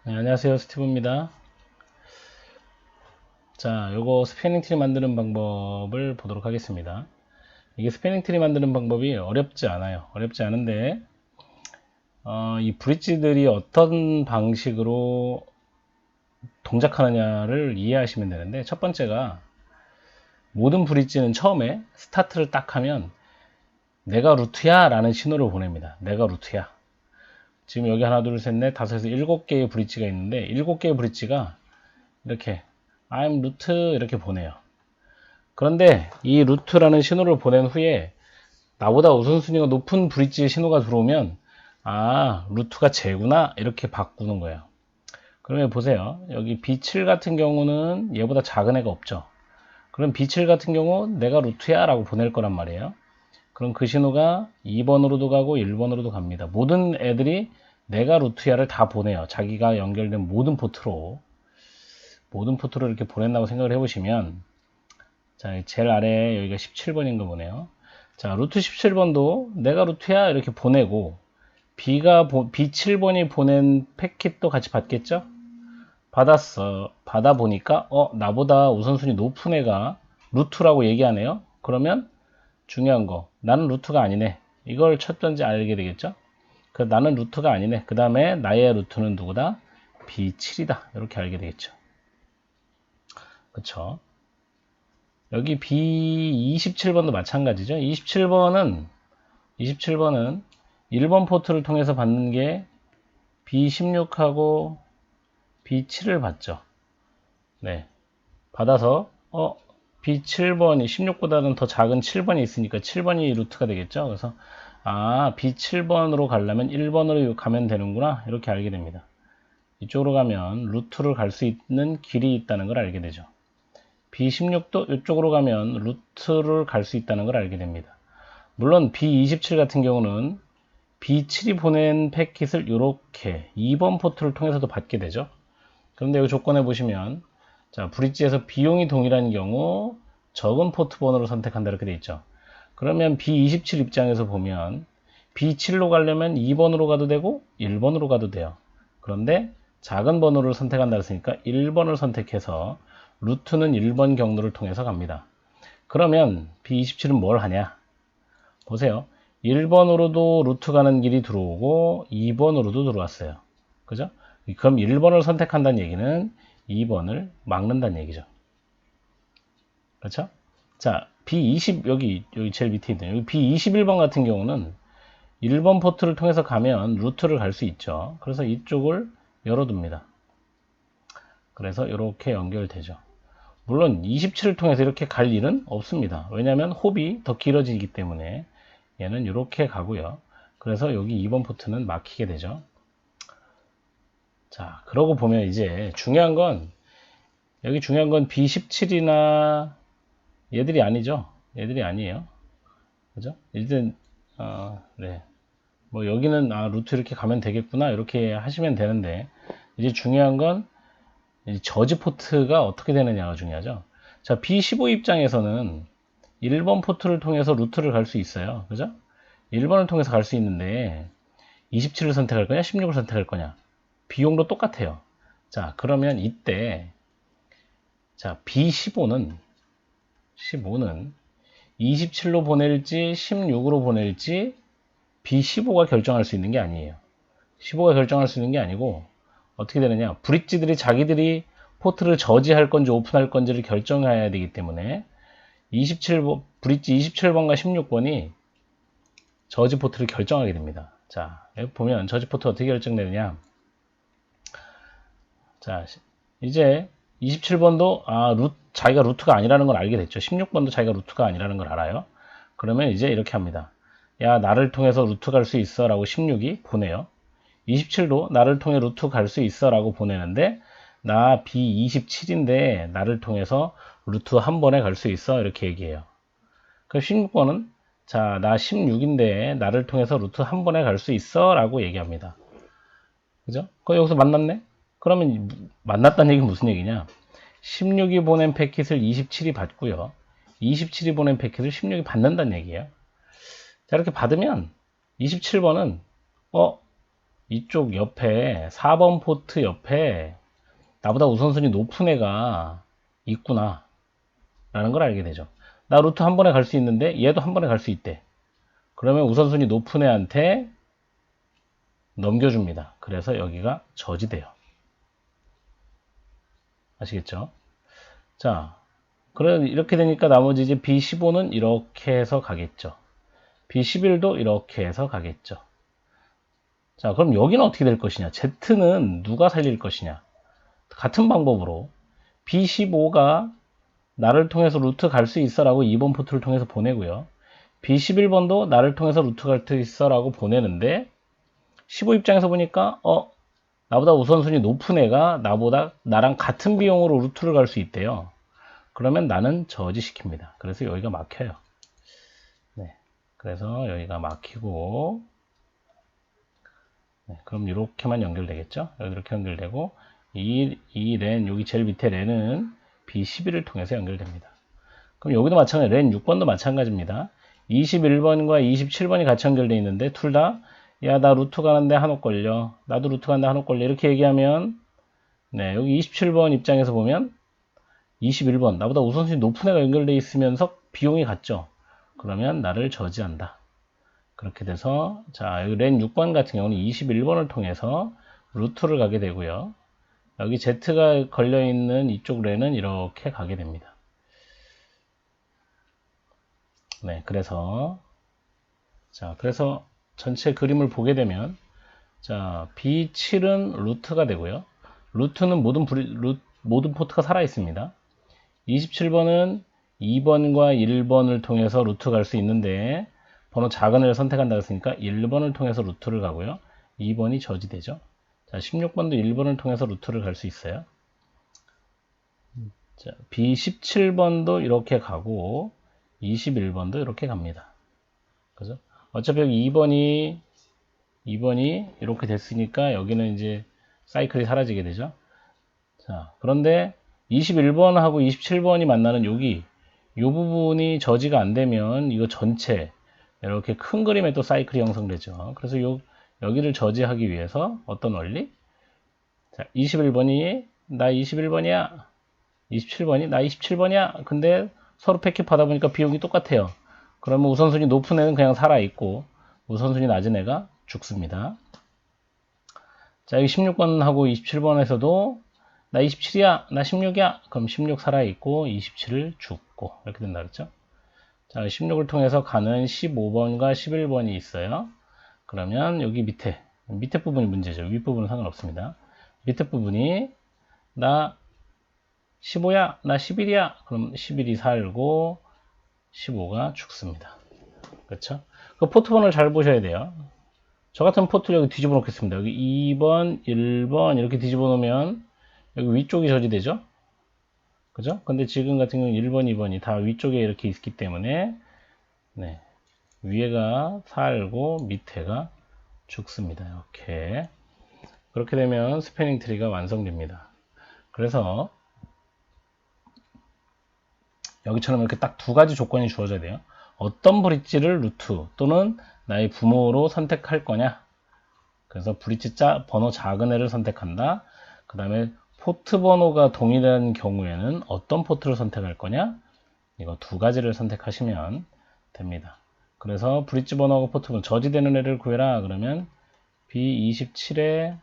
네, 안녕하세요. 스티브입니다. 자, 요거 스패닝 트리 만드는 방법을 보도록 하겠습니다. 이게 스패닝 트리 만드는 방법이 어렵지 않아요. 어렵지 않은데, 이 브릿지들이 어떤 방식으로 동작하느냐를 이해하시면 되는데, 첫 번째가 모든 브릿지는 처음에 스타트를 딱 하면 내가 루트야 라는 신호를 보냅니다. 내가 루트야. 지금 여기 하나, 둘, 셋, 넷, 다섯에서 7개의 브릿지가 있는데, 7개의 브릿지가 이렇게 I'm 루트 이렇게 보내요. 그런데 이 루트라는 신호를 보낸 후에 나보다 우선순위가 높은 브릿지 신호가 들어오면 루트가 쟤구나 이렇게 바꾸는 거예요. 그러면 보세요. 여기 B7 같은 경우는 얘보다 작은 애가 없죠. 그럼 B7 같은 경우 내가 루트야 라고 보낼 거란 말이에요. 그럼 그 신호가 2번으로도 가고 1번으로도 갑니다. 모든 애들이 내가 루트야를 다 보내요. 자기가 연결된 모든 포트로 이렇게 보낸다고 생각을 해보시면, 자, 제일 아래 여기가 17번인 거 보네요. 자, 루트 17번도 내가 루트야 이렇게 보내고 B7번이 보낸 패킷도 같이 받겠죠? 받았어. 받아보니까 나보다 우선순위 높은 애가 루트라고 얘기하네요. 그러면 중요한 거, 나는 루트가 아니네. 이걸 첫 번째 알게 되겠죠? 나는 루트가 아니네. 그 다음에 나의 루트는 누구다? B7이다. 이렇게 알게 되겠죠. 그쵸? 여기 B27번도 마찬가지죠. 27번은 1번 포트를 통해서 받는 게 B16하고 B7을 받죠. 네. 받아서, B7번이 16보다는 더 작은 7번이 있으니까 7번이 루트가 되겠죠. 그래서, B7번으로 가려면 1번으로 가면 되는구나. 이렇게 알게 됩니다. 이쪽으로 가면 루트를 갈 수 있는 길이 있다는 걸 알게 되죠. B16도 이쪽으로 가면 루트를 갈 수 있다는 걸 알게 됩니다. 물론 B27 같은 경우는 B7이 보낸 패킷을 이렇게 2번 포트를 통해서도 받게 되죠. 그런데 여기 조건에 보시면, 자, 브릿지에서 비용이 동일한 경우 적은 포트 번호를 선택한다 이렇게 돼 있죠. 그러면 B27 입장에서 보면 B7로 가려면 2번으로 가도 되고 1번으로 가도 돼요. 그런데 작은 번호를 선택한다 했으니까 1번을 선택해서 루트는 1번 경로를 통해서 갑니다. 그러면 B27은 뭘 하냐? 보세요. 1번으로도 루트 가는 길이 들어오고 2번으로도 들어왔어요. 그죠? 그럼 1번을 선택한다는 얘기는 2번을 막는다는 얘기죠. 그렇죠? 자, B20 여기 제일 밑에 있는 여기 B21번 같은 경우는 1번 포트를 통해서 가면 루트를 갈 수 있죠. 그래서 이쪽을 열어둡니다. 그래서 이렇게 연결되죠. 물론 27을 통해서 이렇게 갈 일은 없습니다. 왜냐하면 홉이 더 길어지기 때문에 얘는 이렇게 가고요. 그래서 여기 2번 포트는 막히게 되죠. 자, 그러고 보면 이제 여기 중요한 건 B17이나 얘들이 아니죠. 얘들이 아니에요. 그죠? 일단, 네. 뭐 여기는 루트 이렇게 가면 되겠구나 이렇게 하시면 되는데, 이제 중요한 건 저지 포트가 어떻게 되느냐가 중요하죠. 자, B15 입장에서는 1번 포트를 통해서 루트를 갈 수 있어요. 그죠? 1번을 통해서 갈 수 있는데 27을 선택할 거냐 16을 선택할 거냐, 비용도 똑같아요. 자, 그러면 이때, 자, B15는 27로 보낼지 16으로 보낼지 B15가 결정할 수 있는 게 아니에요. 15가 결정할 수 있는 게 아니고 어떻게 되느냐, 브릿지들이 자기들이 포트를 저지할 건지 오픈할 건지를 결정해야 되기 때문에 브릿지 27번과 16번이 저지 포트를 결정하게 됩니다. 자, 여기 보면 저지 포트 어떻게 결정되느냐. 자, 이제 27번도 자기가 루트가 아니라는 걸 알게 됐죠. 16번도 자기가 루트가 아니라는 걸 알아요. 그러면 이제 이렇게 합니다. 야, 나를 통해서 루트 갈 수 있어 라고 16이 보내요. 27도 나를 통해 루트 갈 수 있어 라고 보내는데, 나 B27인데 나를 통해서 루트 한 번에 갈 수 있어 이렇게 얘기해요. 그럼 16번은, 자, 나 16인데 나를 통해서 루트 한 번에 갈 수 있어 라고 얘기합니다. 그죠? 여기서 만났네? 그러면 만났다는 얘기는 무슨 얘기냐? 16이 보낸 패킷을 27이 받고요. 27이 보낸 패킷을 16이 받는다는 얘기예요. 자, 이렇게 받으면 27번은 이쪽 옆에 4번 포트 옆에 나보다 우선순위 높은 애가 있구나 라는 걸 알게 되죠. 나 루트 한 번에 갈 수 있는데 얘도 한 번에 갈 수 있대. 그러면 우선순위 높은 애한테 넘겨줍니다. 그래서 여기가 저지돼요. 아시겠죠? 자, 그래 이렇게 되니까 나머지 이제 B15는 이렇게 해서 가겠죠. B11도 이렇게 해서 가겠죠. 자, 그럼 여기는 어떻게 될 것이냐? Z는 누가 살릴 것이냐? 같은 방법으로 B15가 나를 통해서 루트 갈 수 있어 라고 2번 포트를 통해서 보내고요. B11번도 나를 통해서 루트 갈 수 있어 라고 보내는데 15 입장에서 보니까 나보다 우선순위 높은 애가 나랑 같은 비용으로 루트를 갈 수 있대요. 그러면 나는 저지시킵니다. 그래서 여기가 막혀요. 네. 그래서 여기가 막히고 네, 그럼 이렇게만 연결되겠죠? 여기 이렇게 연결되고 이 랜, 여기 제일 밑에 랜은 B11을 통해서 연결됩니다. 그럼 여기도 마찬가지로 랜 6번도 마찬가지입니다. 21번과 27번이 같이 연결되어 있는데 둘 다 야, 나 루트 가는데 한옥 걸려. 나도 루트 가는데 한옥 걸려. 이렇게 얘기하면 네, 여기 27번 입장에서 보면 21번 나보다 우선순위 높은 애가 연결되어 있으면서 비용이 같죠. 그러면 나를 저지한다. 그렇게 돼서 자 여기 랜 6번 같은 경우는 21번을 통해서 루트를 가게 되고요. 여기 Z가 걸려있는 이쪽 랜은 이렇게 가게 됩니다. 네, 그래서 전체 그림을 보게 되면 자 B7은 루트가 되고요. 루트는 모든 포트가 살아 있습니다. 27번은 2번과 1번을 통해서 루트 갈 수 있는데 번호 작은 애를 선택한다고 했으니까 1번을 통해서 루트를 가고요. 2번이 저지되죠. 자, 16번도 1번을 통해서 루트를 갈 수 있어요. 자, B17번도 이렇게 가고 21번도 이렇게 갑니다. 그죠? 어차피 여기 2번이 이렇게 됐으니까 여기는 이제 사이클이 사라지게 되죠. 자, 그런데 21번하고 27번이 만나는 이 부분이 저지가 안 되면 이거 전체 이렇게 큰 그림에 또 사이클이 형성되죠. 그래서 여기를 저지하기 위해서 어떤 원리? 자, 21번이 나 21번이야. 27번이 나 27번이야. 근데 서로 패킷 받아보니까 비용이 똑같아요. 그러면 우선순위 높은 애는 그냥 살아있고 우선순위 낮은 애가 죽습니다. 자, 여기 16번하고 27번에서도 나 27이야, 나 16이야. 그럼 16 살아있고 27을 죽고 이렇게 된다 그랬죠? 자, 16을 통해서 가는 15번과 11번이 있어요. 그러면 여기 밑에 부분이 문제죠. 윗부분은 상관없습니다. 밑에 부분이 나 15야, 나 11이야. 그럼 11이 살고 15가 죽습니다. 그렇죠? 그 포트 번호를 잘 보셔야 돼요. 저 같은 포트를 여기 뒤집어 놓겠습니다. 여기 2번, 1번 이렇게 뒤집어 놓으면 여기 위쪽이 저지되죠? 그죠? 근데 지금 같은 경우는 1번, 2번이 다 위쪽에 이렇게 있기 때문에 네, 위에가 살고 밑에가 죽습니다. 이렇게 그렇게 되면 스패닝 트리가 완성됩니다. 그래서 여기처럼 이렇게 딱 두 가지 조건이 주어져야 돼요. 어떤 브릿지를 루트 또는 나의 부모로 선택할 거냐. 그래서 브릿지 번호 작은 애를 선택한다. 그 다음에 포트 번호가 동일한 경우에는 어떤 포트를 선택할 거냐. 이거 두 가지를 선택하시면 됩니다. 그래서 브릿지 번호하고 포트 번호 저지되는 애를 구해라. 그러면 B27에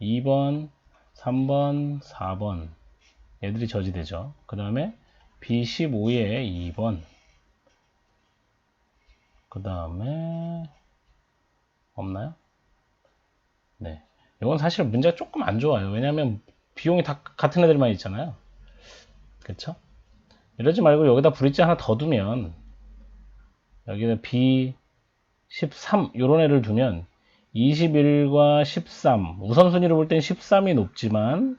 2번, 3번, 4번 얘들이 저지되죠. 그 다음에 B15에 2번 그 다음에 없나요? 네, 이건 사실 문제가 조금 안 좋아요. 왜냐하면 비용이 다 같은 애들만 있잖아요. 그쵸? 이러지 말고 여기다 브릿지 하나 더 두면 여기다 B13 요런 애를 두면 21과 13 우선순위로 볼 땐 13이 높지만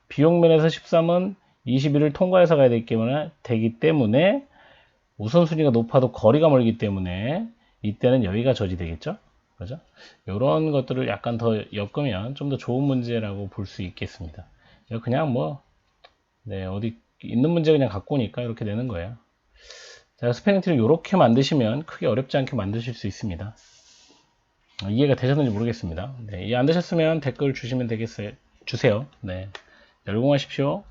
비용면에서 13은 21을 통과해서 가야 되기 때문에 우선순위가 높아도 거리가 멀기 때문에 이때는 여기가 저지되겠죠. 그죠? 이런 것들을 약간 더 엮으면 좀 더 좋은 문제라고 볼 수 있겠습니다. 이거 그냥 네, 어디 있는 문제 그냥 갖고 오니까 이렇게 되는 거예요. 자, 스패닝 트리 이렇게 만드시면 크게 어렵지 않게 만드실 수 있습니다. 이해가 되셨는지 모르겠습니다. 네, 이해 안 되셨으면 댓글 주시면 주세요. 네, 열공하십시오.